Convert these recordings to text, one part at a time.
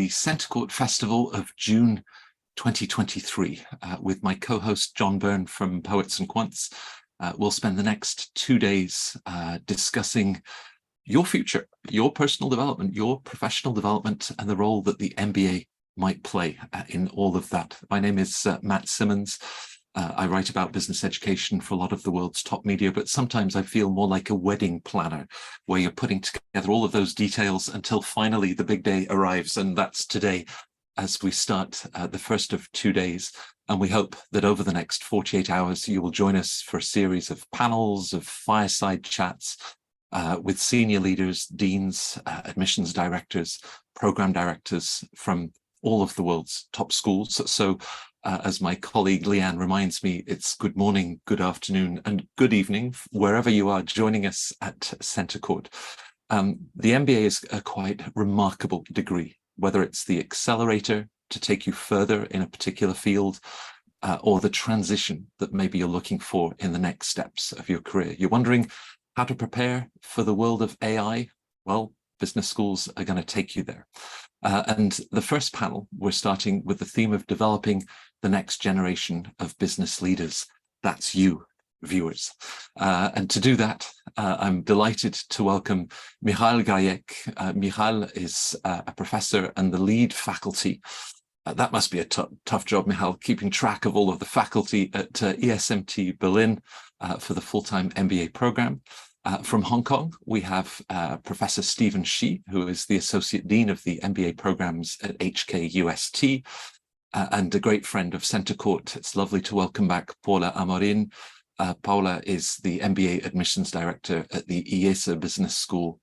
the Centrecourt Festival of June 2023 with my co-host John Byrne from Poets and Quants. We'll spend the next 2 days discussing your future, your personal development, your professional development, and the role that the MBA might play in all of that. My name is Matt Simmons. I write about business education for a lot of the world's top media, but sometimes I feel more like a wedding planner where you're putting together all of those details until finally the big day arrives. And that's today as we start the first of 2 days. And we hope that over the next 48 hours, you will join us for a series of panels, of fireside chats with senior leaders, deans, admissions directors, program directors from all of the world's top schools. So as my colleague Leanne reminds me, it's good morning, good afternoon, and good evening, wherever you are joining us at Centrecourt. The MBA is a quite remarkable degree, whether it's the accelerator to take you further in a particular field, or the transition that maybe you're looking for in the next steps of your career. You're wondering how to prepare for the world of AI? Well, business schools are going to take you there. And the first panel, we're starting with the theme of developing the next generation of business leaders. That's you, viewers. And to do that, I'm delighted to welcome Michal Gajek. Michal is a professor and the lead faculty. That must be a tough job, Michal, keeping track of all of the faculty at ESMT Berlin for the full-time MBA program. From Hong Kong, we have Professor Stephen Shi, who is the Associate Dean of the MBA programs at HKUST, and a great friend of Centrecourt. It's lovely to welcome back Paula Amorin. Paula is the MBA Admissions Director at the IESE Business School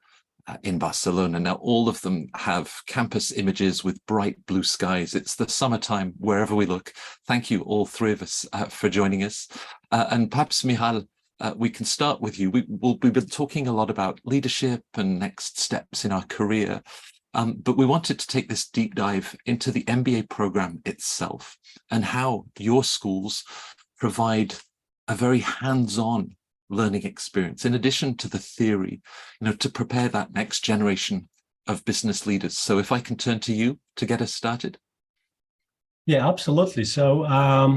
in Barcelona. Now, all of them have campus images with bright blue skies. It's the summertime wherever we look. Thank you, all three of us, for joining us. And perhaps, Michal, we can start with you. We've been talking a lot about leadership and next steps in our career, but we wanted to take this deep dive into the MBA program itself and how your schools provide a very hands-on learning experience, in addition to the theory, to prepare that next generation of business leaders. So if I can turn to you to get us started. Yeah, absolutely. So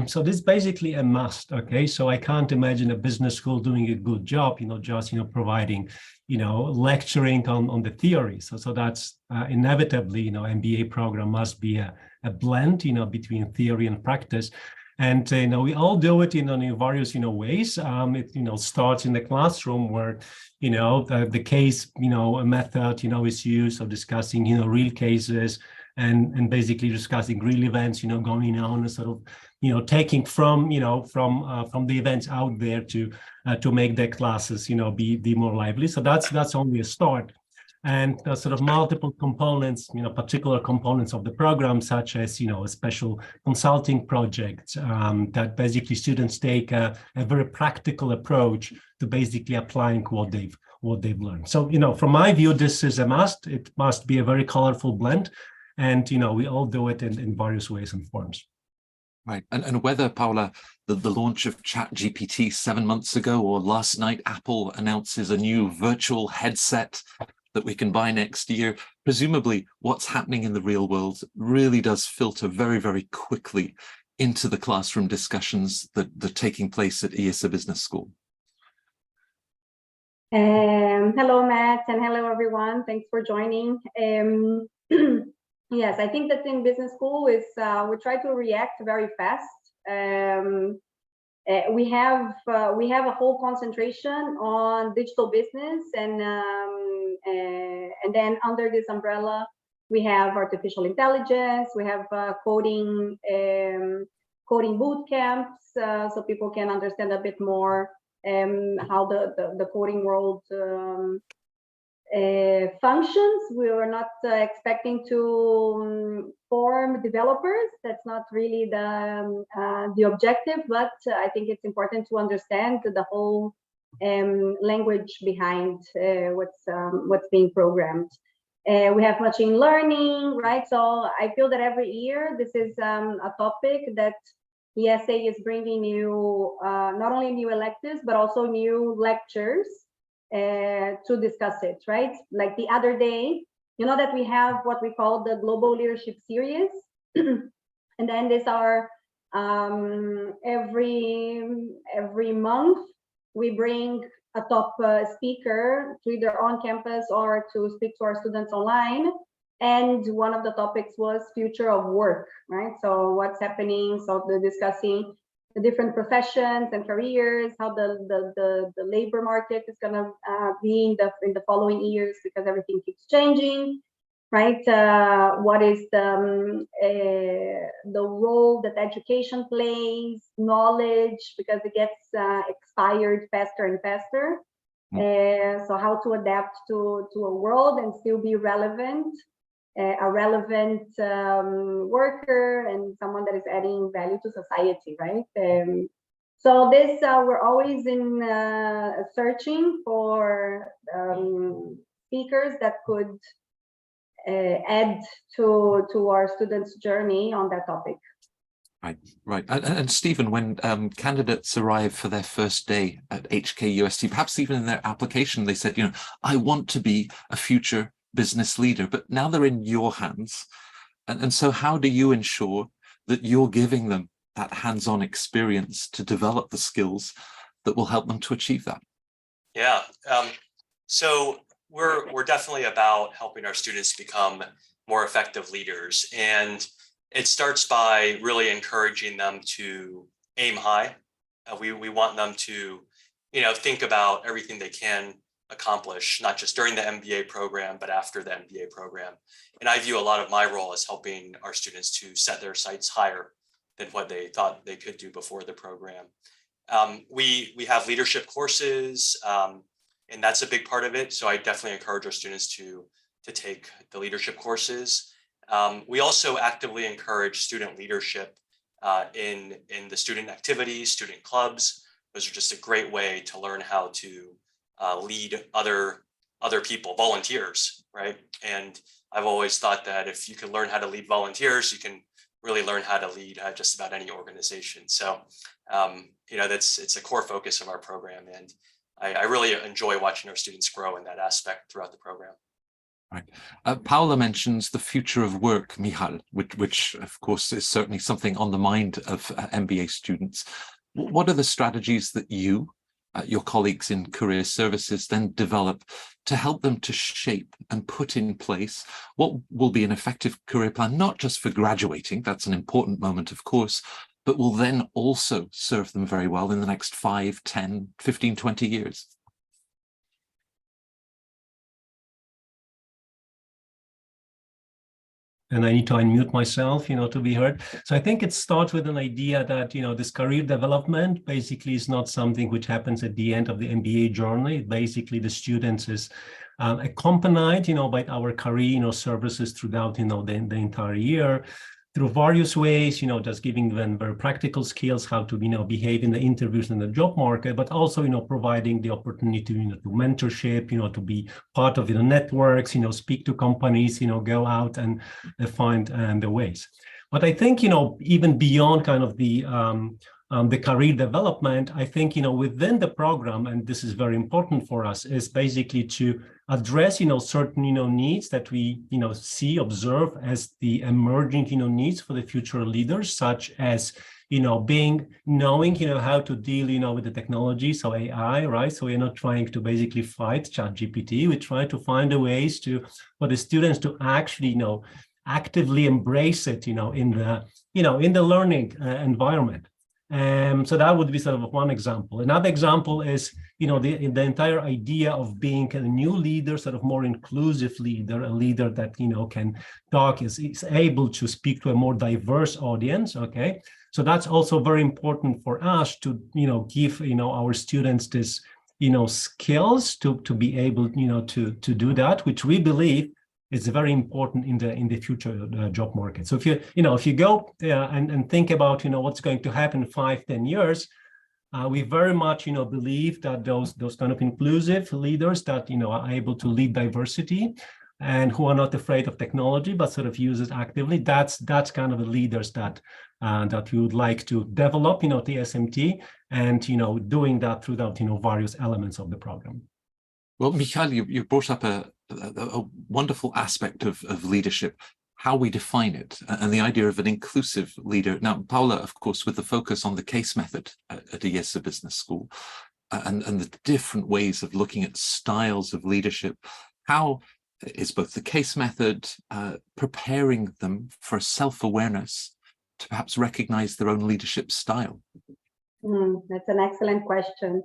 so this is basically a must. Okay, so I can't imagine a business school doing a good job, just providing, lecturing on the theory. So that's inevitably, MBA program must be a blend, between theory and practice. And we all do it in various ways. It starts in the classroom where the case method is used of discussing real cases and basically discussing real events going on, and sort of taking from from the events out there to make their classes be more lively. So that's only a start. And sort of multiple components, particular components of the program, such as, a special consulting project that basically students take a very practical approach to basically applying what they've learned. So, from my view, this is a must. It must be a very colorful blend. And, we all do it in various ways and forms. Right. And whether, Paula, the launch of ChatGPT 7 months ago or last night, Apple announces a new virtual headset that we can buy next year, presumably what's happening in the real world really does filter very, very quickly into the classroom discussions that are taking place at IESE Business School. Hello, Matt, and hello, everyone. Thanks for joining. Yes, I think that in business school is we try to react very fast. We have a whole concentration on digital business, and then under this umbrella, we have artificial intelligence. We have coding boot camps, so people can understand a bit more how the coding world functions. We are not expecting to form developers. That's not really the objective, but I think it's important to understand the whole language behind what's being programmed. We have machine learning, right? So I feel that every year this is a topic that ESA is bringing new, not only new electives, but also new lectures to discuss it, right? Like the other day, you know that we have what we call the Global Leadership Series. And then these are every month we bring a top speaker to either on campus or to speak to our students online. And one of the topics was future of work, right? So what's happening? So they're discussing the different professions and careers, how the labor market is going to be in the following years, because everything keeps changing, right? What is the role that education plays, knowledge, because it gets expired faster and faster. So how to adapt to a world and still be relevant, a relevant worker and someone that is adding value to society, right? So this, we're always in searching for speakers that could add to our students' journey on that topic. Right. And Stephen, when candidates arrive for their first day at HKUST, perhaps even in their application, they said, you know, I want to be a future business leader, but now they're in your hands. And so how do you ensure that you're giving them that hands-on experience to develop the skills that will help them to achieve that? Yeah, so we're definitely about helping our students become more effective leaders. And it starts by really encouraging them to aim high. We want them to, you know, think about everything they can accomplish, not just during the MBA program, but after the MBA program. And I view a lot of my role as helping our students to set their sights higher than what they thought they could do before the program. We have leadership courses, and that's a big part of it. So I definitely encourage our students to take the leadership courses. We also actively encourage student leadership in the student activities, student clubs. Those are just a great way to learn how to lead other people, volunteers, right? And I've always thought that if you can learn how to lead volunteers, you can really learn how to lead just about any organization. So, you know, it's a core focus of our program, and I really enjoy watching our students grow in that aspect throughout the program. Right. Paula mentions the future of work, Michal, which of course is certainly something on the mind of MBA students. What are the strategies that you, your colleagues in career services, then develop to help them to shape and put in place what will be an effective career plan, not just for graduating, that's an important moment, of course, but will then also serve them very well in the next 5, 10, 15, 20 years? And I need to unmute myself, you know, to be heard. So I think it starts with an idea that, you know, this career development basically is not something which happens at the end of the MBA journey. Basically, the students is accompanied, you know, by our career, you know, services throughout, you know, the entire year, through various ways, you know, just giving them very practical skills, how to, you know, behave in the interviews in the job market, but also, you know, providing the opportunity, you know, to mentorship, you know, to be part of, you know, networks, you know, speak to companies, you know, go out and find the ways. But I think, you know, even beyond kind of the career development, I think, you know, within the program, and this is very important for us, is basically to address, you know, certain, you know, needs that we, you know, observe as the emerging, you know, needs for the future leaders, such as, you know, knowing, you know, how to deal, you know, with the technology, so AI, right? So we're not trying to basically fight ChatGPT. We try to find the ways for the students to actually, you know, actively embrace it, you know, in the learning environment. So that would be sort of one example. Another example is, you know, the entire idea of being a new leader, sort of more inclusive leader, a leader that, you know, can talk, is able to speak to a more diverse audience. Okay, so that's also very important for us to, you know, give, you know, our students this, you know, skills to be able, you know, to do that, which we believe is very important in the future job market. So if you go and think about, you know, what's going to happen in 5-10 years, we very much, you know, believe that those kind of inclusive leaders that, you know, are able to lead diversity and who are not afraid of technology but sort of use it actively, that's kind of the leaders that we would like to develop, you know, the ESMT, and, you know, doing that throughout, you know, various elements of the program. Well, Michal, you brought up a a wonderful aspect of leadership, how we define it, and the idea of an inclusive leader. Now, Paula, of course, with the focus on the case method at IESE Business School, and the different ways of looking at styles of leadership, how is both the case method preparing them for self-awareness to perhaps recognize their own leadership style? That's an excellent question.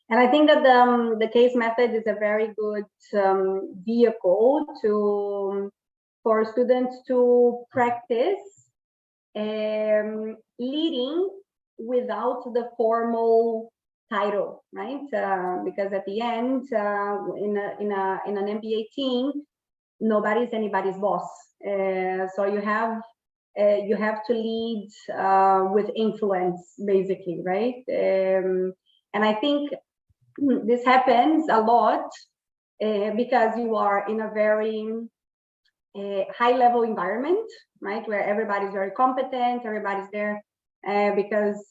And I think that the case method is a very good vehicle for students to practice leading without the formal title, right? Because at the end, in an MBA team, nobody's anybody's boss. So you have to lead with influence, basically, right? And I think this happens a lot because you are in a very high-level environment, right, where everybody's very competent, everybody's there because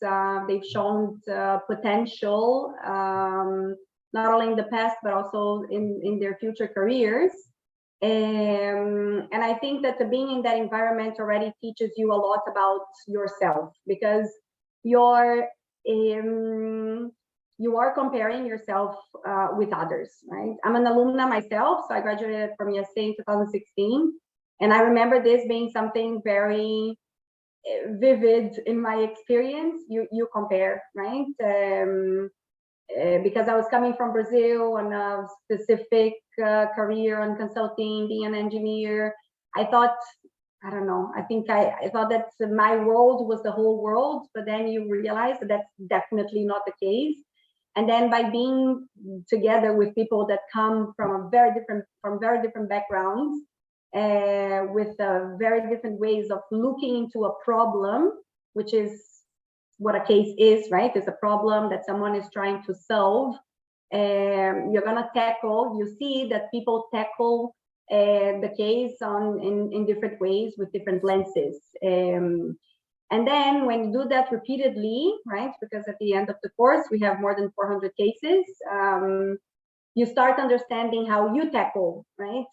they've shown potential, not only in the past but also in their future careers. And I think that being in that environment already teaches you a lot about yourself, because you are comparing yourself with others, right? I'm an alumna myself, so I graduated from ESE in 2016, and I remember this being something very vivid in my experience. You compare, right? Because I was coming from Brazil on a specific career on consulting, being an engineer, I thought, I don't know, I think I thought that my world was the whole world, but then you realize that that's definitely not the case. And then by being together with people that come from very different backgrounds, with very different ways of looking into a problem, which is what a case is, right? It's a problem that someone is trying to solve. You're gonna tackle, you see that people tackle the case in different ways with different lenses. And then when you do that repeatedly, right, because at the end of the course, we have more than 400 cases, you start understanding how you tackle, right?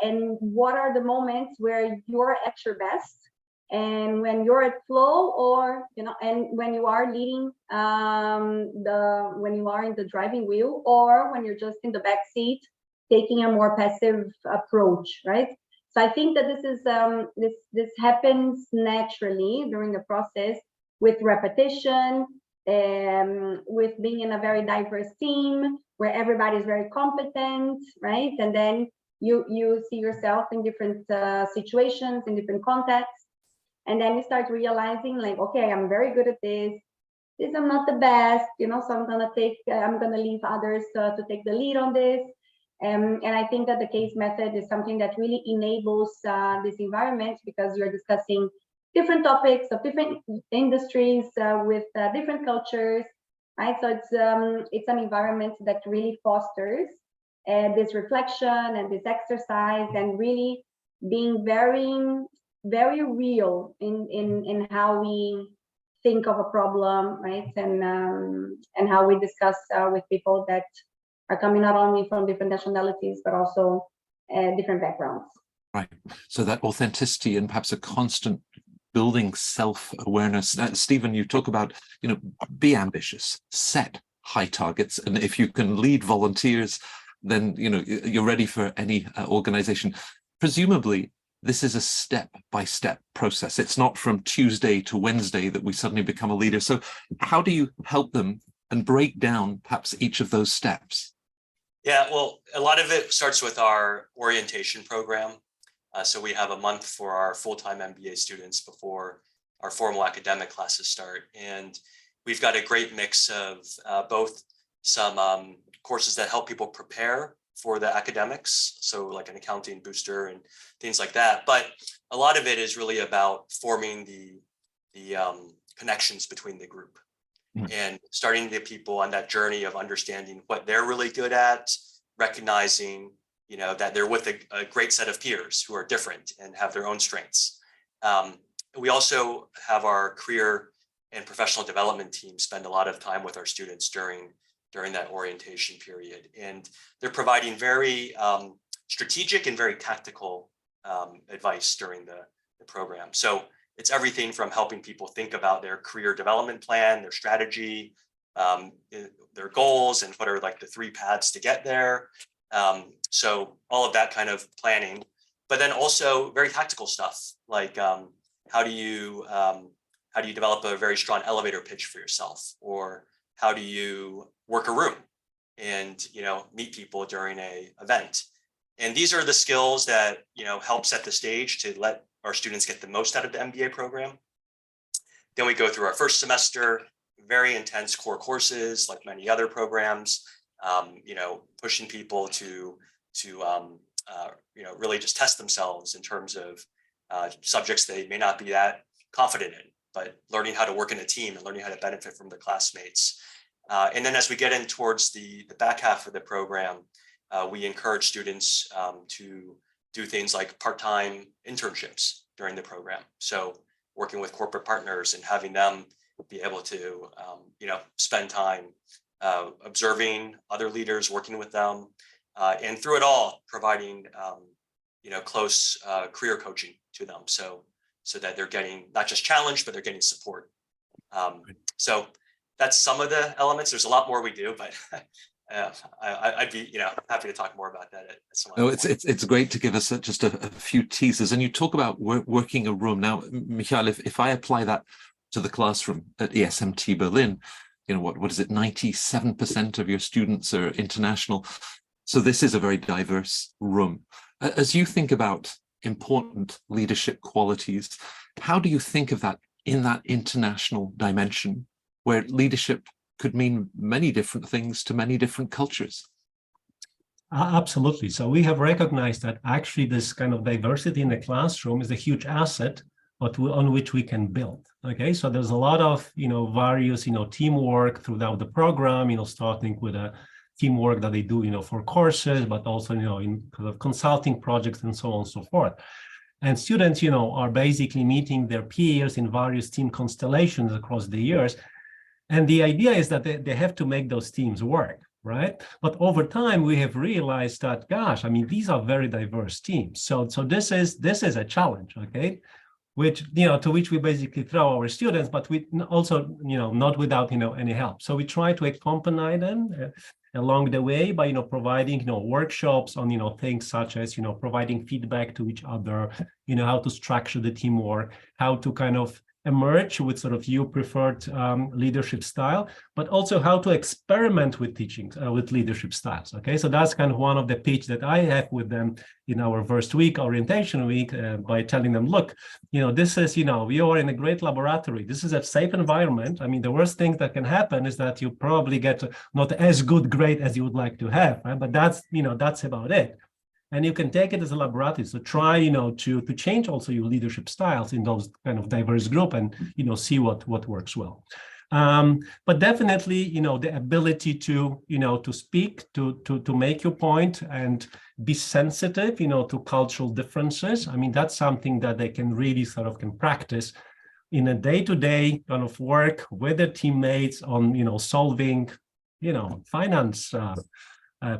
And what are the moments where you're at your best, and when you're at flow, or, you know, and when you are leading, when you are in the driving wheel, or when you're just in the back seat, taking a more passive approach, right? So I think that this is this happens naturally during the process with repetition, with being in a very diverse team where everybody is very competent, right? And then you see yourself in different situations, in different contexts, and then you start realizing, like, okay, I'm very good at this. This I'm not the best, you know. So I'm gonna leave others to take the lead on this. And I think that the case method is something that really enables this environment, because you're discussing different topics of different industries with different cultures, right? So it's an environment that really fosters this reflection and this exercise, and really being very, very real in how we think of a problem, right? And how we discuss with people that are coming not only from different nationalities, but also different backgrounds. Right. So that authenticity and perhaps a constant building self-awareness. Stephen, you talk about, you know, be ambitious, set high targets. And if you can lead volunteers, then, you know, you're ready for any organization. Presumably, this is a step-by-step process. It's not from Tuesday to Wednesday that we suddenly become a leader. So how do you help them and break down perhaps each of those steps? Yeah, well, a lot of it starts with our orientation program. So we have a month for our full-time MBA students before our formal academic classes start. And we've got a great mix of both some courses that help people prepare for the academics, so like an accounting booster and things like that. But a lot of it is really about forming the connections between the group. And starting to get people on that journey of understanding what they're really good at, recognizing, you know, that they're with a great set of peers who are different and have their own strengths. We also have our career and professional development team spend a lot of time with our students during that orientation period. And they're providing very strategic and very tactical advice during the program. So it's everything from helping people think about their career development plan, their strategy, their goals, and what are like the 3 paths to get there. So all of that kind of planning, but then also very tactical stuff like how do you develop a very strong elevator pitch for yourself, or how do you work a room and meet people during a event. And these are the skills that help set the stage to let our students get the most out of the MBA program. Then we go through our first semester, very intense core courses like many other programs, pushing people to really just test themselves in terms of subjects they may not be that confident in, but learning how to work in a team and learning how to benefit from their classmates. And then as we get in towards the back half of the program, we encourage students to do things like part-time internships during the program. So working with corporate partners and having them be able to, spend time observing other leaders, working with them, and through it all, providing, close career coaching to them. So that they're getting not just challenged, but they're getting support. So that's some of the elements. There's a lot more we do, but I'd be happy to talk more about that at some No, point. it's great to give us just a few teasers. And you talk about working a room. Now, Michael, if I apply that to the classroom at ESMT Berlin, what is it? 97% of your students are international. So this is a very diverse room. As you think about important leadership qualities, how do you think of that in that international dimension, where leadership could mean many different things to many different cultures? Absolutely. So we have recognized that actually this kind of diversity in the classroom is a huge asset, but on which we can build. Okay, so there's a lot of various teamwork throughout the program. Starting with a teamwork that they do for courses, but also in kind of consulting projects and so on and so forth. And students are basically meeting their peers in various team constellations across the years. And the idea is that they have to make those teams work, right? But over time, we have realized that, gosh, I mean, these are very diverse teams. So this is a challenge, okay? Which, to which we basically throw our students, but we also, not without, any help. So we try to accompany them along the way by, providing, workshops on, things such as, providing feedback to each other, how to structure the teamwork, how to kind of emerge with sort of your preferred leadership style, but also how to experiment with teaching, with leadership styles. Okay, so that's kind of one of the pitch that I have with them in our first week, orientation week, by telling them, look, this is, we are in a great laboratory. This is a safe environment. I mean, the worst thing that can happen is that you probably get not as good grade as you would like to have, right? But that's, that's about it. And you can take it as a laboratory. So try, to change also your leadership styles in those kind of diverse group and, see what works well. But definitely, the ability to, to speak, to make your point and be sensitive, to cultural differences. I mean, that's something that they can really sort of can practice in a day-to-day kind of work with their teammates on, solving, finance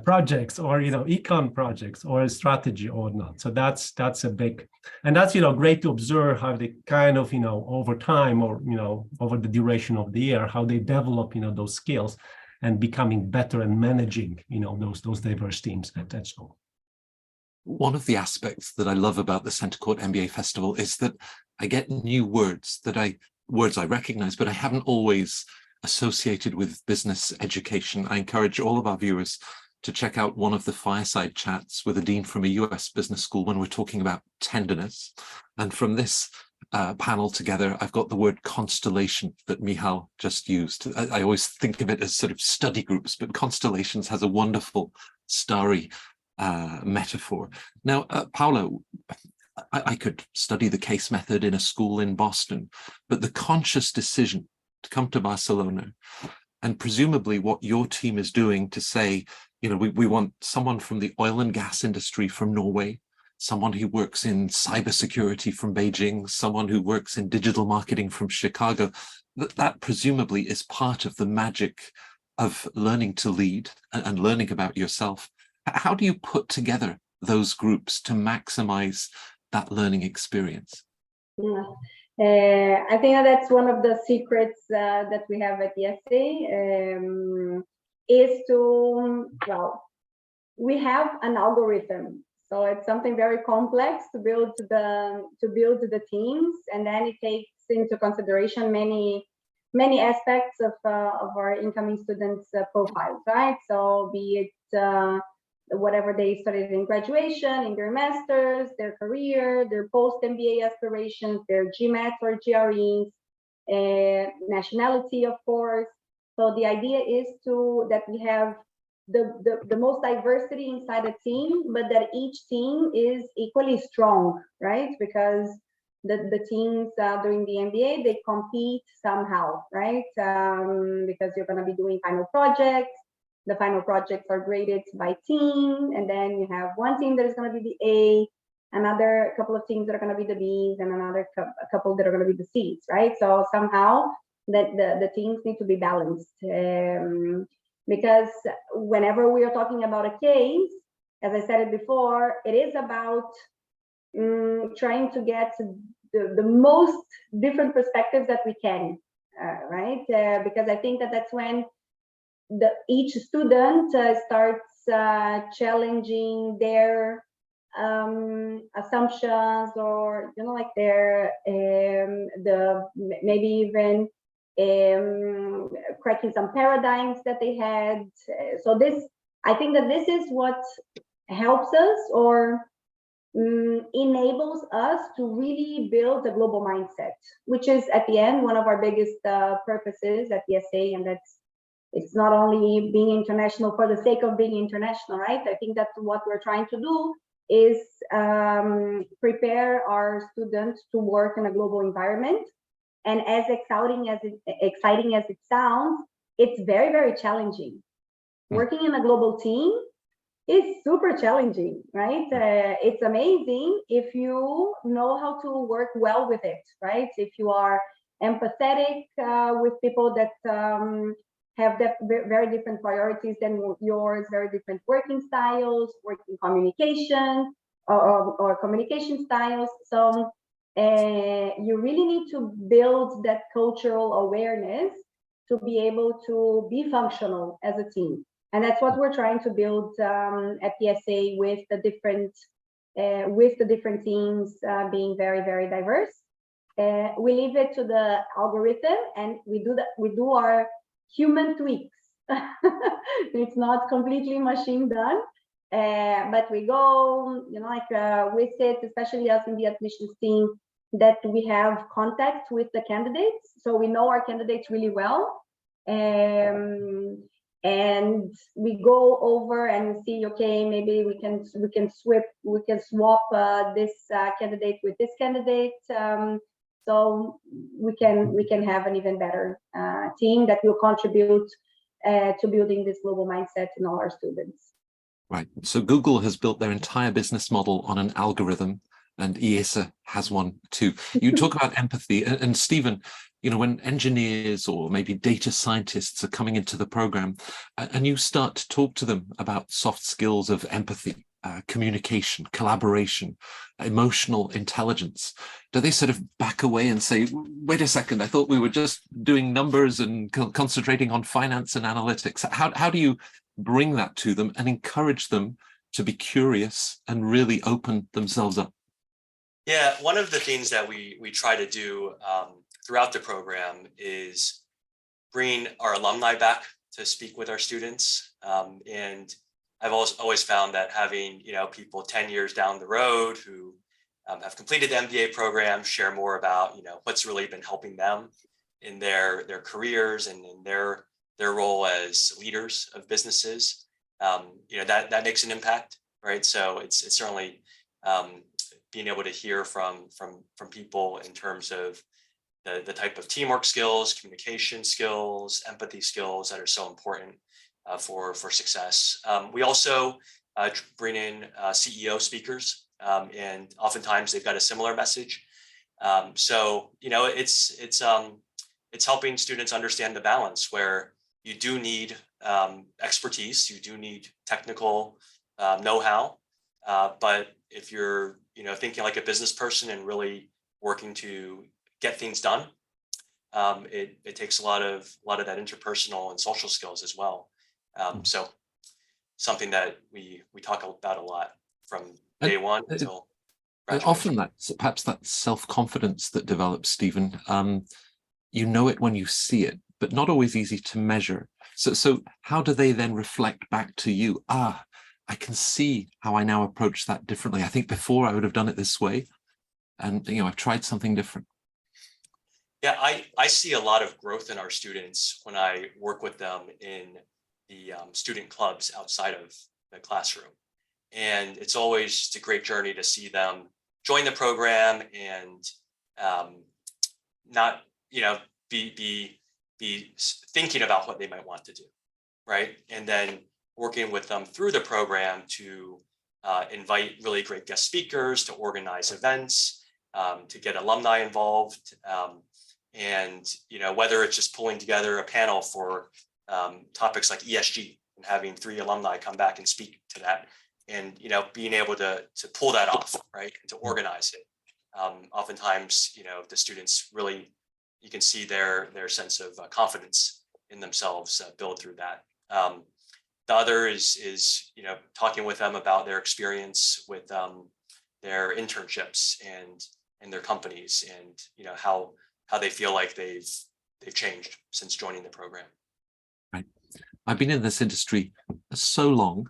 projects or econ projects or a strategy or not. So that's a big, and that's great to observe how they kind of over time or over the duration of the year, how they develop those skills and becoming better and managing those diverse teams at school. One of the aspects that I love about the Center Court MBA Festival is that I get new words I recognize, but I haven't always associated with business education. I encourage all of our viewers to check out one of the fireside chats with a dean from a US business school when we're talking about tenderness. And from this panel together, I've got the word constellation that Michal just used. I always think of it as sort of study groups, but constellations has a wonderful starry metaphor. Now, Paula, I could study the case method in a school in Boston, but the conscious decision to come to Barcelona, and presumably what your team is doing to say, we want someone from the oil and gas industry from Norway, someone who works in cybersecurity from Beijing, someone who works in digital marketing from Chicago, that presumably is part of the magic of learning to lead and learning about yourself. How do you put together those groups to maximize that learning experience? Yeah. I think that's one of the secrets that we have at ESE, is to, well, we have an algorithm. So it's something very complex to build the teams, and then it takes into consideration many aspects of our incoming students' profiles, right? So be it whatever they studied in graduation, in their masters, their career, their post-MBA aspirations, their GMAT or GREs, nationality, of course. So the idea is that we have the most diversity inside a team, but that each team is equally strong, right? Because the teams during the MBA, they compete somehow, right? Because you're going to be doing final projects. The final projects are graded by team, and then you have one team that is going to be the A, another couple of teams that are going to be the Bs, and another couple that are going to be the Cs, right? So somehow that the teams need to be balanced, because whenever we are talking about a case, as I said it before, it is about trying to get the most different perspectives that we can, right? Because I think that's when each student starts challenging their assumptions, or like their maybe even cracking some paradigms that they had. So I think that this is what helps us, or enables us to really build a global mindset, which is at the end one of our biggest purposes at ESE, and it's not only being international for the sake of being international, right? I think that's what we're trying to do, is prepare our students to work in a global environment. And as exciting as it sounds, it's very, very challenging. Working in a global team is super challenging, right? It's amazing if you know how to work well with it, right? If you are empathetic with people that have very different priorities than yours, very different working styles, working communication, or communication styles. So you really need to build that cultural awareness to be able to be functional as a team. And that's what we're trying to build at ESE, with the different teams being very, very diverse. We leave it to the algorithm, and we do our human tweaks. It's not completely machine done, but we go, we sit, especially us in the admissions team, that we have contact with the candidates, so we know our candidates really well, and we go over and see, okay, maybe we can swap this candidate with this candidate. So we can have an even better team that will contribute to building this global mindset in all our students. Right. So Google has built their entire business model on an algorithm, and IESE has one too. You talk about empathy, and Stephen, when engineers or maybe data scientists are coming into the program, and you start to talk to them about soft skills of empathy, communication, collaboration, emotional intelligence, do they sort of back away and say, wait a second, I thought we were just doing numbers and concentrating on finance and analytics? How do you bring that to them and encourage them to be curious and really open themselves up? Yeah, one of the things that we try to do throughout the program is bring our alumni back to speak with our students. And I've always found that having people 10 years down the road who have completed the MBA program share more about what's really been helping them in their careers and in their role as leaders of businesses. That makes an impact, right? So it's certainly being able to hear from people in terms of the type of teamwork skills, communication skills, empathy skills that are so important for success. We also bring in CEO speakers, and oftentimes they've got a similar message. So it's helping students understand the balance where you do need expertise, you do need technical know-how, But if you're, thinking like a business person and really working to get things done, it takes a lot of that interpersonal and social skills as well. So something that we talk about a lot from day one until graduation. Often that's perhaps that self-confidence that develops, Stephen. You know it when you see it, but not always easy to measure. So how do they then reflect back to you? I can see how I now approach that differently. I think before I would have done it this way, and I've tried something different. Yeah, I see a lot of growth in our students when I work with them in the student clubs outside of the classroom. And it's always just a great journey to see them join the program and not, be thinking about what they might want to do, right? And then working with them through the program to invite really great guest speakers, to organize events, to get alumni involved. And, whether it's just pulling together a panel for topics like ESG and having 3 alumni come back and speak to that, and, being able to pull that off, right, and to organize it. Oftentimes, the students really, you can see their sense of confidence in themselves build through that. The other is talking with them about their experience with their internships and their companies, and how they feel like they've changed since joining the program. Right. I've been in this industry so long.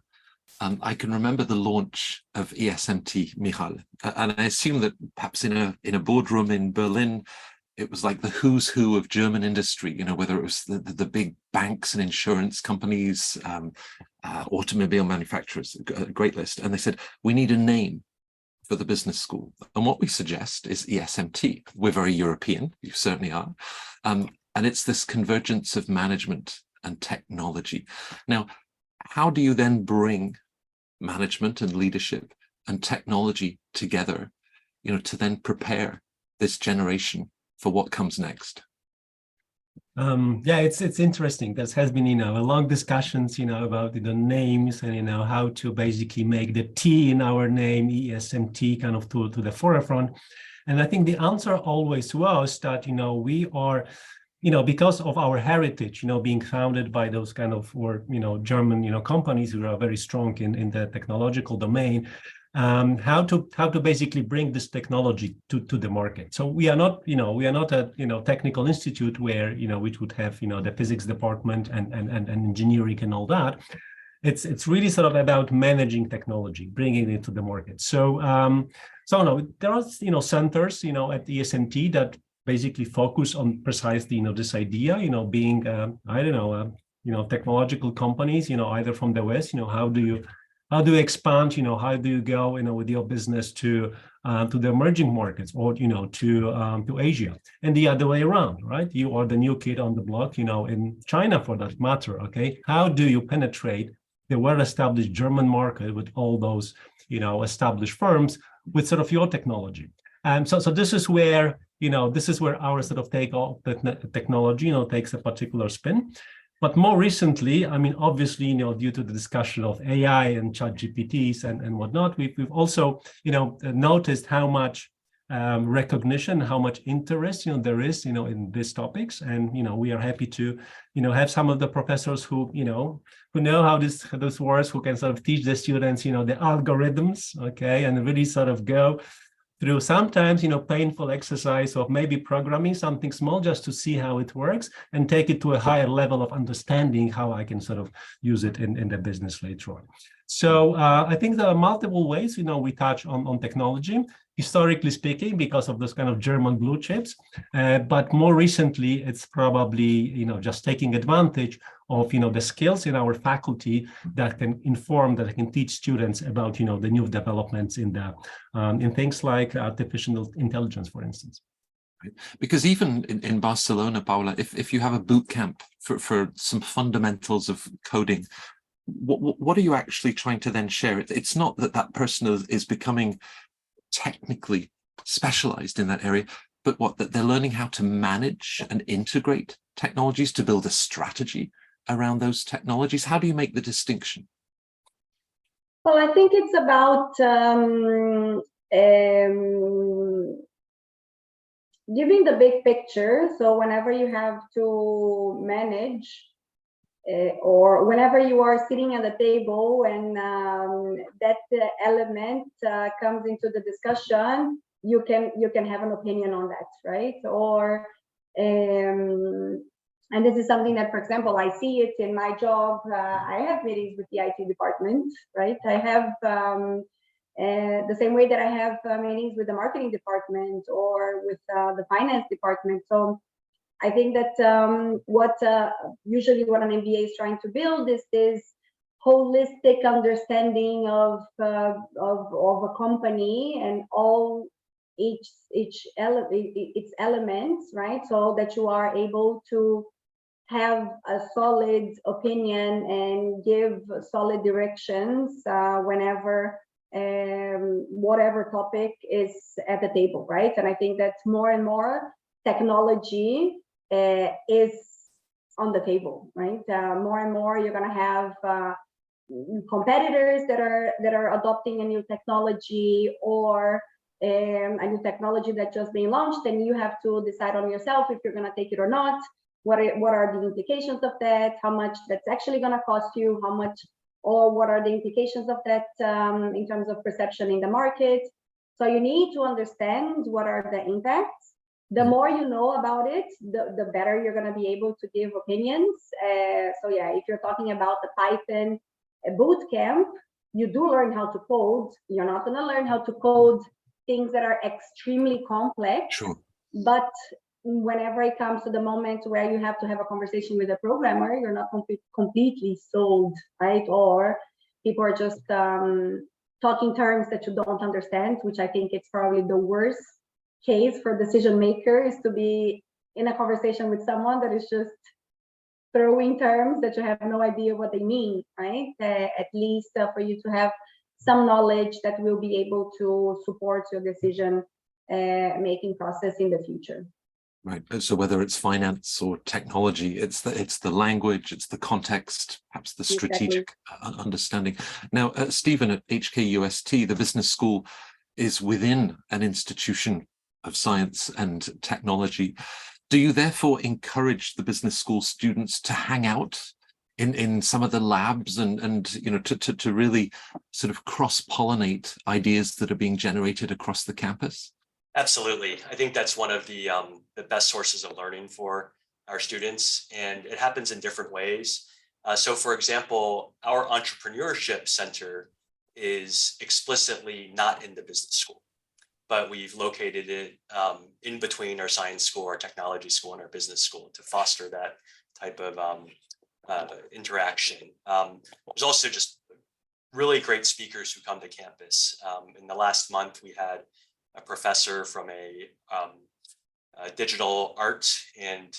I can remember the launch of ESMT, Michal, and I assume that perhaps in a boardroom in Berlin, it was like the who's who of German industry, whether it was the big banks and insurance companies, automobile manufacturers, a great list. And they said, we need a name for the business school. And what we suggest is ESMT. We're very European, you certainly are. And it's this convergence of management and technology. Now, how do you then bring management and leadership and technology together, to then prepare this generation for what comes next? Yeah, it's interesting. There has been, a long discussions, about the names and, how to basically make the T in our name, ESMT, kind of to the forefront. And I think the answer always was that, we are, because of our heritage, being founded by those kind of, German, companies who are very strong in the technological domain, how to basically bring this technology to the market. So we are not a technical institute where which would have the physics department and engineering and all that. It's really sort of about managing technology, bringing it to the market. So no, there are centers at ESMT that basically focus on precisely this idea, being technological companies, either from the West, how do you expand, how do you go, with your business to the emerging markets, or, to Asia, and the other way around, right? You are the new kid on the block, in China for that matter, okay? How do you penetrate the well-established German market with all those, established firms with sort of your technology? And so this is where, our sort of take of the technology, takes a particular spin. But more recently, I mean, obviously, due to the discussion of AI and ChatGPTs and whatnot, we've also, noticed how much recognition, how much interest, there is, in these topics. And, we are happy to, have some of the professors who know how this works, who can sort of teach the students, the algorithms, okay, and really sort of go through sometimes, painful exercise of maybe programming something small just to see how it works and take it to a higher level of understanding how I can sort of use it in the business later on. So I think there are multiple ways, we touch on technology, historically speaking, because of those kind of German blue chips. But more recently, it's probably, just taking advantage of, the skills in our faculty that can inform, that can teach students about, the new developments in things like artificial intelligence, for instance. Right. Because even in Barcelona, Paula, if you have a boot camp for some fundamentals of coding, what are you actually trying to then share? It's not that person is becoming technically specialized in that area, but that they're learning how to manage and integrate technologies, to build a strategy around those technologies. How do you make the distinction? Well, I think it's about giving the big picture. So whenever you have to manage or whenever you are sitting at the table and that element comes into the discussion, you can have an opinion on that, right? Or and this is something that, for example, I see it in my job. I have meetings with the IT department, right? I have the same way that I have meetings with the marketing department or with the finance department. So I think that usually what an MBA is trying to build is this holistic understanding of a company and all its elements, right? So that you are able to have a solid opinion and give solid directions whenever whatever topic is at the table, right? And I think that more and more technology is on the table, right? More and more you're going to have competitors that are adopting a new technology or a new technology that just being launched, and you have to decide on yourself if you're going to take it or not. What are the implications of that? How much that's actually going to cost you? How much, or what are the implications of that in terms of perception in the market? So you need to understand what are the impacts. The more you know about it, the better you're going to be able to give opinions. So yeah, if you're talking about the Python boot camp, you do learn how to code. You're not going to learn how to code things that are extremely complex. Sure. But whenever it comes to the moment where you have to have a conversation with a programmer, you're not completely sold, right? Or people are just talking terms that you don't understand, which I think it's probably the worst case for decision makers, to be in a conversation with someone that is just throwing terms that you have no idea what they mean, right? At least for you to have some knowledge that will be able to support your decision making process in the future. Right. So whether it's finance or technology, it's the language, it's the context, perhaps the strategic understanding. Now, Stephen, at HKUST, the business school is within an institution of science and technology. Do you therefore encourage the business school students to hang out in some of the labs and you know, to really sort of cross-pollinate ideas that are being generated across the campus? Absolutely. I think that's one of the best sources of learning for our students, and it happens in different ways. So for example, our entrepreneurship center is explicitly not in the business school, but we've located it in between our science school, our technology school, and our business school to foster that type of interaction. There's also just really great speakers who come to campus. In the last month, we had a professor from a digital art and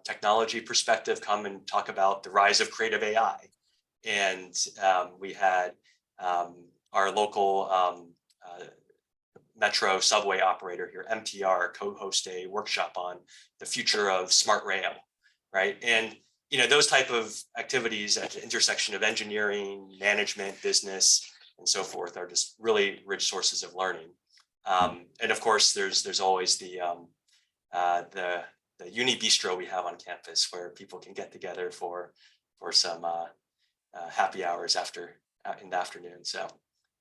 technology perspective come and talk about the rise of creative AI. And we had our local metro subway operator here, MTR, co-host a workshop on the future of smart rail, right? And you know, those type of activities at the intersection of engineering, management, business, and so forth are just really rich sources of learning. And of course, there's always the uni bistro we have on campus where people can get together for some happy hours in the afternoon. So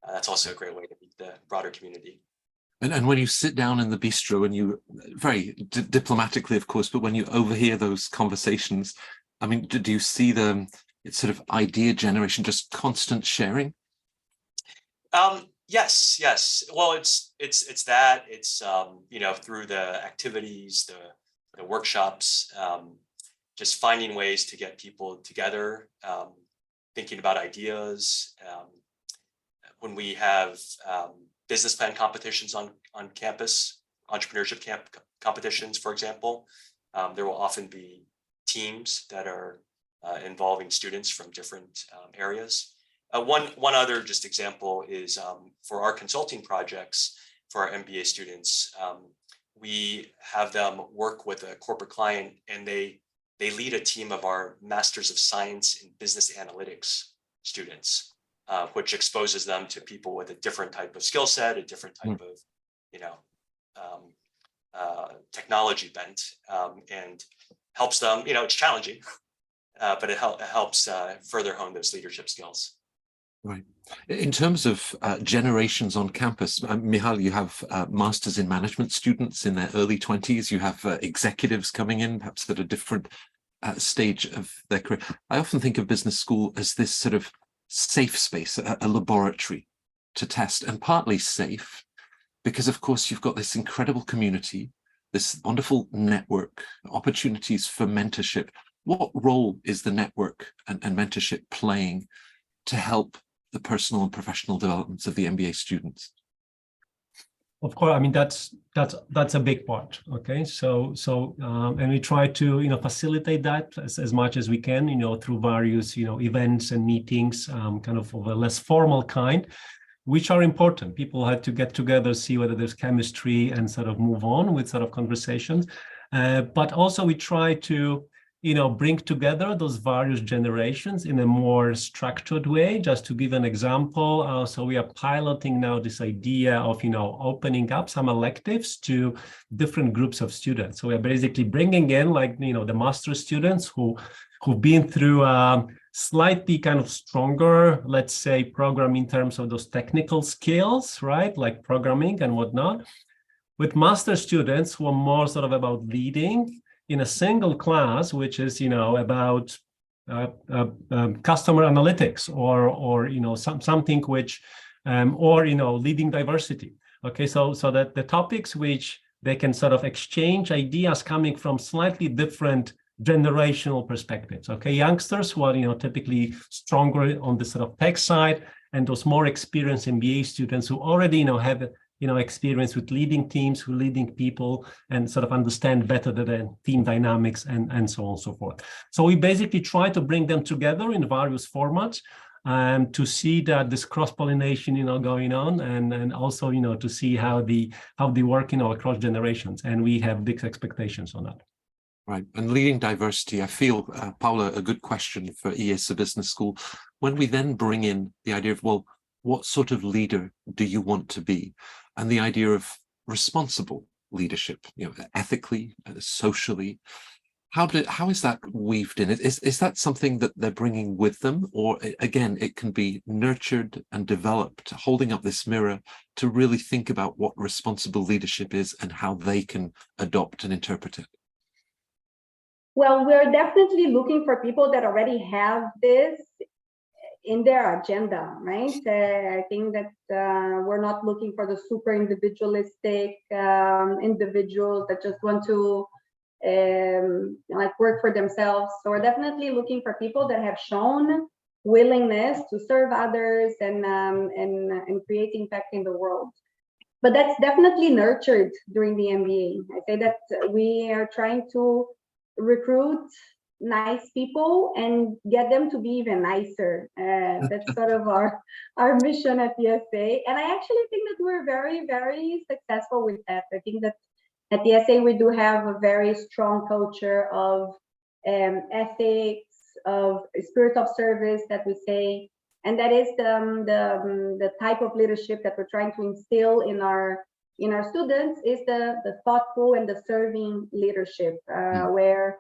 that's also a great way to meet the broader community. And when you sit down in the bistro and you, very diplomatically, of course, but when you overhear those conversations, I mean, do you see it's sort of idea generation, just constant sharing? Yes. Well, it's that. It's you know, through the activities, the workshops, just finding ways to get people together, thinking about ideas. When we have business plan competitions on campus, entrepreneurship competitions, for example, there will often be teams that are involving students from different areas. One other just example is for our consulting projects for our MBA students, we have them work with a corporate client, and they lead a team of our Masters of Science in Business Analytics students. which exposes them to people with a different type of skill set, a different type of, technology bent, and helps them, it's challenging, but it helps further hone those leadership skills. Right. In terms of generations on campus, Michal, you have masters in management students in their early 20s. You have executives coming in, perhaps at a different stage of their career. I often think of business school as this sort of safe space, a laboratory to test, and partly safe because, of course, you've got this incredible community, this wonderful network, opportunities for mentorship. What role is the network and mentorship playing to help the personal and professional developments of the MBA students? Of course, I mean that's a big part. Okay, so and we try to facilitate that as much as we can, through various events and meetings, kind of a less formal kind, which are important. People have to get together, see whether there's chemistry, and sort of move on with sort of conversations. But also we try to bring together those various generations in a more structured way. Just to give an example, so we are piloting now this idea of, opening up some electives to different groups of students. So we're basically bringing in the master students who've been through a slightly kind of stronger, let's say, program in terms of those technical skills, right? Like programming and whatnot, with master students who are more sort of about leading in a single class, which is, about customer analytics or something which, or, leading diversity. Okay, so that the topics which they can sort of exchange ideas coming from slightly different generational perspectives. Okay, youngsters who are, typically stronger on the sort of tech side, and those more experienced MBA students who already, have experience with leading teams, who leading people, and sort of understand better the team dynamics and so on and so forth. So we basically try to bring them together in various formats to see that this cross-pollination, going on, and also, to see how they work, across generations. And we have big expectations on that. Right. And leading diversity, I feel, Paula, a good question for ESMT Business School. When we then bring in the idea of, well, what sort of leader do you want to be? And the idea of responsible leadership, ethically, socially, how is that weaved in? Is that something that they're bringing with them? Or again, it can be nurtured and developed, holding up this mirror to really think about what responsible leadership is and how they can adopt and interpret it? Well, we're definitely looking for people that already have this in their agenda, right? I think that we're not looking for the super individualistic individuals that just want to work for themselves. So we're definitely looking for people that have shown willingness to serve others and create impact in the world. But that's definitely nurtured during the MBA. I say that we are trying to recruit nice people and get them to be even nicer. That's sort of our mission at ESA. And I actually think that we're very, very successful with that. I think that at ESA, we do have a very strong culture of ethics, of spirit of service that we say. And that is the type of leadership that we're trying to instill in our students, is the thoughtful and the serving leadership, where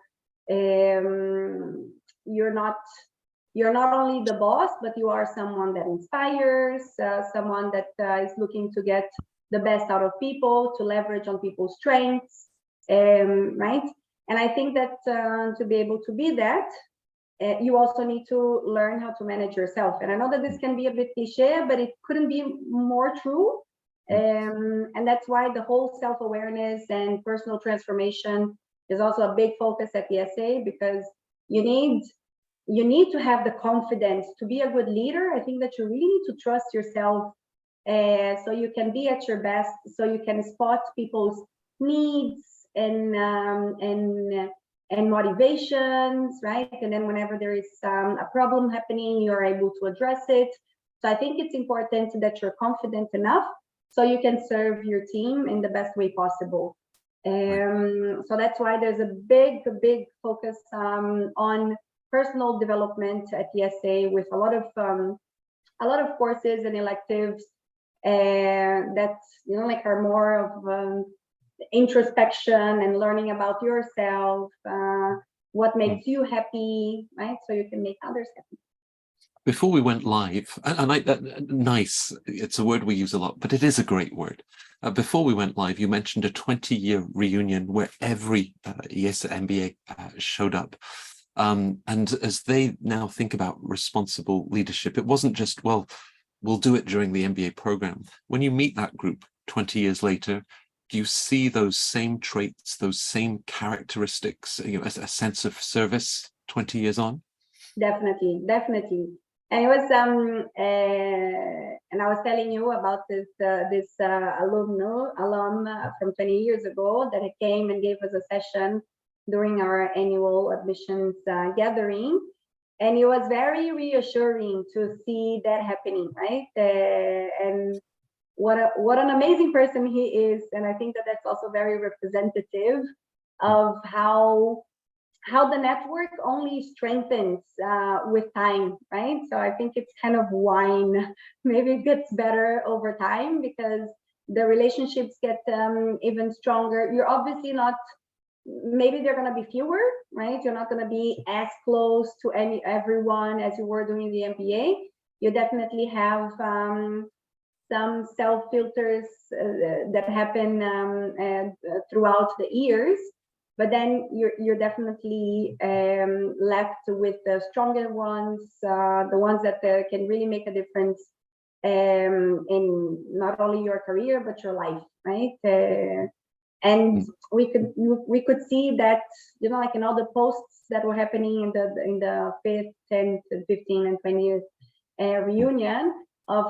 you're not only the boss, but you are someone that inspires, someone that is looking to get the best out of people, to leverage on people's strengths, right? And I think that to be able to be that, you also need to learn how to manage yourself. And I know that this can be a bit cliche, but it couldn't be more true. And that's why the whole self-awareness and personal transformation is also a big focus at ESA, because you need to have the confidence to be a good leader. I think that you really need to trust yourself, so you can be at your best, so you can spot people's needs and motivations, right? And then whenever there is a problem happening, you're able to address it. So I think it's important that you're confident enough so you can serve your team in the best way possible. So that's why there's a big focus on personal development at ESA, with a lot of a lot of courses and electives that, you know, like are more of introspection and learning about yourself, what makes you happy, right? So you can make others happy. Before we went live, nice, it's a word we use a lot, but it is a great word. Before we went live, you mentioned a 20-year reunion where every ESE MBA showed up. And as they now think about responsible leadership, it wasn't just, well, we'll do it during the MBA program. When you meet that group 20 years later, do you see those same traits, those same characteristics, you know, as a sense of service 20 years on? Definitely, definitely. And it was and I was telling you about this alum from 20 years ago that came and gave us a session during our annual admissions gathering, and it was very reassuring to see that happening, right? And what an amazing person he is, and I think that that's also very representative of how the network only strengthens with time, right? So I think it's kind of wine. Maybe it gets better over time because the relationships get even stronger. You're obviously not, maybe they're going to be fewer, right? You're not going to be as close to everyone as you were doing the MBA. You definitely have some self-filters that happen throughout the years. But then you're definitely left with the stronger ones, the ones that can really make a difference in not only your career but your life, right? And we could see that, you know, like in all the posts that were happening in the 5th, 10th, 15, and 20th reunion of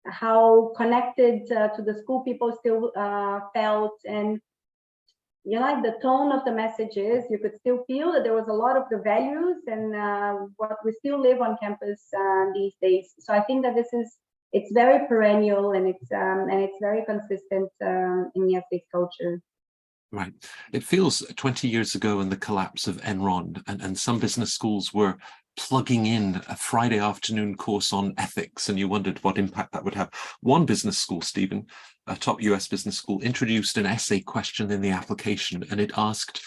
how connected to the school people still felt, and you know, like the tone of the messages, you could still feel that there was a lot of the values and what we still live on campus these days. So I think that it's very perennial, and it's very consistent in ESE's culture. Right. It feels 20 years ago in the collapse of Enron, and some business schools were plugging in a Friday afternoon course on ethics, and you wondered what impact that would have. One business school, Stephen, a top US business school, introduced an essay question in the application, and it asked,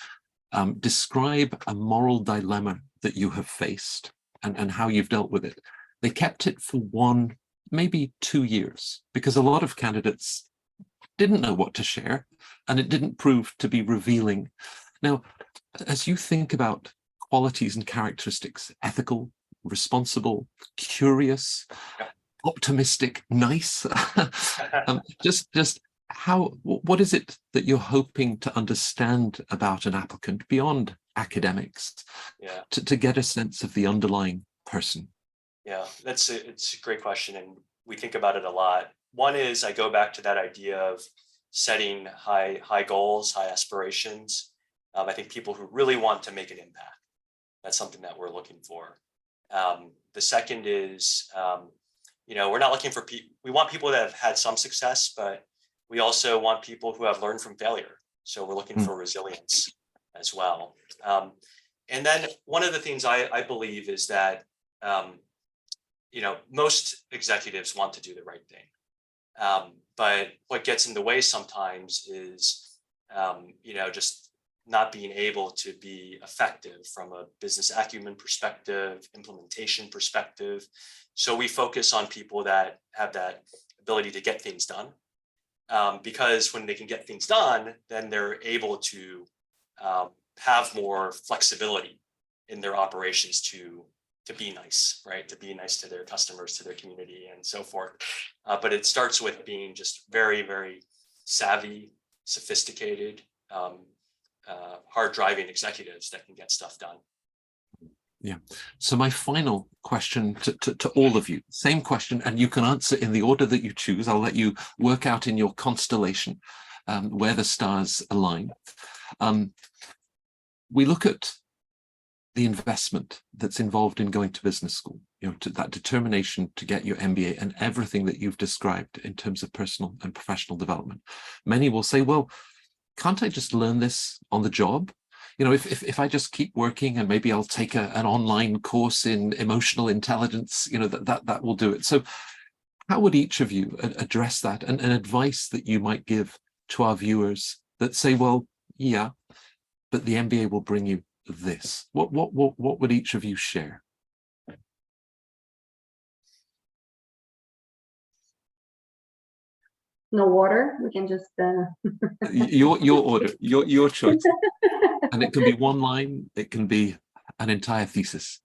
describe a moral dilemma that you have faced and how you've dealt with it. They kept it for 1, maybe 2 years, because a lot of candidates didn't know what to share, and it didn't prove to be revealing. Now, as you think about qualities and characteristics, ethical, responsible, curious, optimistic, nice, just how, what is it that you're hoping to understand about an applicant beyond academics to get a sense of the underlying person? Yeah, it's a great question, and we think about it a lot. One is, I go back to that idea of setting high goals, high aspirations. I think people who really want to make an impact, that's something that we're looking for. The second is, you know, we're not looking for people, we want people that have had some success, but we also want people who have learned from failure. So we're looking for resilience as well. And then one of the things I believe is that, you know, most executives want to do the right thing. But what gets in the way sometimes is, you know, just not being able to be effective from a business acumen perspective, implementation perspective. So we focus on people that have that ability to get things done, because when they can get things done, then they're able to have more flexibility in their operations to be nice, right? To be nice to their customers, to their community, and so forth. But it starts with being just very, very savvy, sophisticated, hard driving executives that can get stuff done. Yeah. So my final question to all of you, same question, and you can answer in the order that you choose. I'll let you work out in your constellation where the stars align. We look at the investment that's involved in going to business school, you know, to that determination to get your MBA and everything that you've described in terms of personal and professional development. Many will say, well, can't I just learn this on the job? you know, if I just keep working and maybe I'll take an online course in emotional intelligence, you know, that will do it. So how would each of you address that, and advice that you might give to our viewers that say, well, yeah, but the MBA will bring you this? What would each of you share? No water. We can just your order, your choice. And it can be one line, it can be an entire thesis.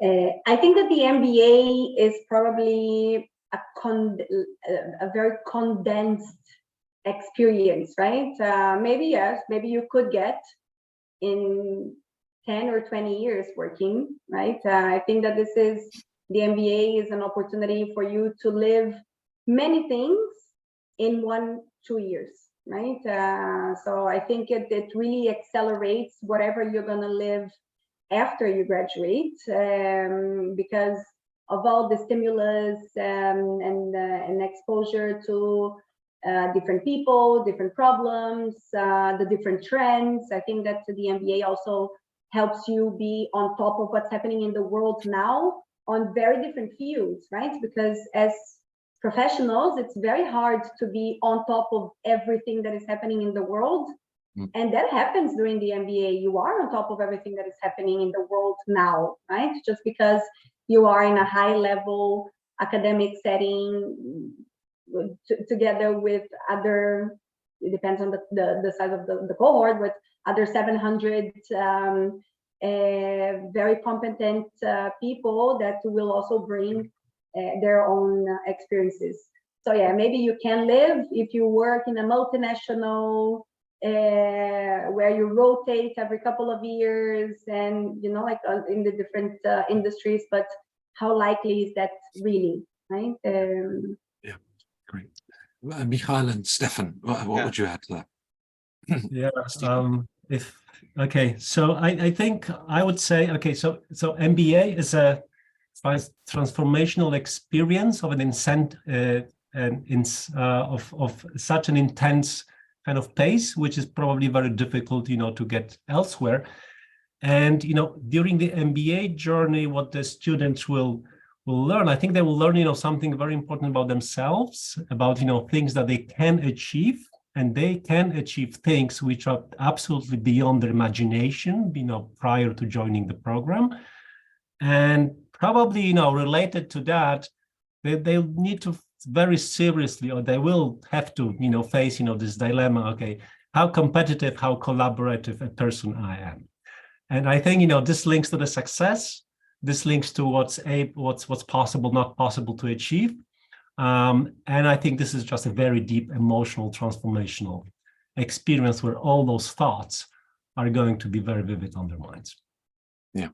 I think that the MBA is probably a very condensed experience, right? Maybe yes, maybe you could get in 10 or 20 years working, right? I think that the MBA is an opportunity for you to live many things in 1-2 years, right? So I think it really accelerates whatever you're gonna live after you graduate, because of all the stimulus and exposure to different people, different problems, the different trends. I think that the MBA also helps you be on top of what's happening in the world now on very different fields, right? Because as professionals, it's very hard to be on top of everything that is happening in the world. And that happens during the MBA. You are on top of everything that is happening in the world now, right? Just because you are in a high level academic setting together with other, it depends on the size of the cohort, but other 700 very competent people that will also bring their own experiences. So yeah, maybe you can live if you work in a multinational where you rotate every couple of years, and you know, like in the different industries, but how likely is that really, right? Yeah, great. Michael and Stefan, what would you add to that? Yeah, okay, so I think I would say, okay, so MBA is a transformational experience of of such an intense kind of pace, which is probably very difficult, you know, to get elsewhere. And, you know, during the MBA journey, what the students will learn, I think they will learn, you know, something very important about themselves, about, you know, things that they can achieve, and they can achieve things which are absolutely beyond their imagination, you know, prior to joining the program. And probably, you know, related to that, they need to very seriously, or they will have to, you know, face, you know, this dilemma. Okay, how competitive, how collaborative a person I am. And I think, you know, this links to the success. This links to what's possible, not possible to achieve. And I think this is just a very deep emotional, transformational experience where all those thoughts are going to be very vivid on their minds. Yeah.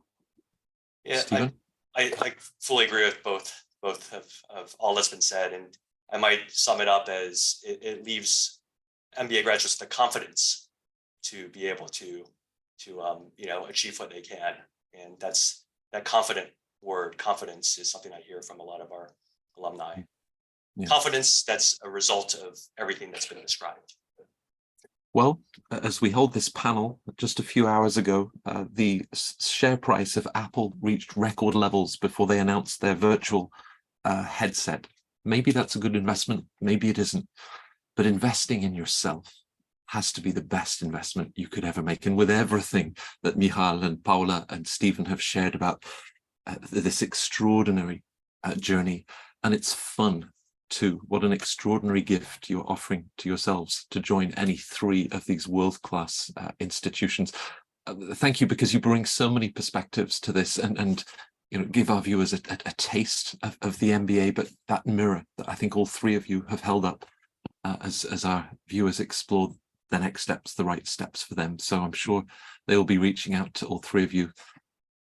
Yeah, Stephen? I fully agree with both of all that's been said, and I might sum it up as it leaves MBA graduates the confidence to be able to you know, achieve what they can, and that's that confidence is something I hear from a lot of our alumni. Yeah. Confidence that's a result of everything that's been described. Well, as we hold this panel, just a few hours ago, the share price of Apple reached record levels before they announced their virtual headset. Maybe that's a good investment, maybe it isn't. But investing in yourself has to be the best investment you could ever make. And with everything that Michal and Paula and Stephen have shared about this extraordinary journey, and it's fun too. What an extraordinary gift you're offering to yourselves to join any three of these world-class institutions. Thank you, because you bring so many perspectives to this, and you know, give our viewers a taste of the MBA, but that mirror that I think all three of you have held up as our viewers explore the next steps, the right steps for them. So I'm sure they will be reaching out to all three of you.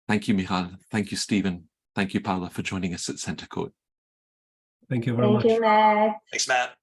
Thank you, Michal. Thank you, Stephen. Thank you, Paula, for joining us at Center Court. Thank you very much. Thank you, Matt. Thanks, Matt.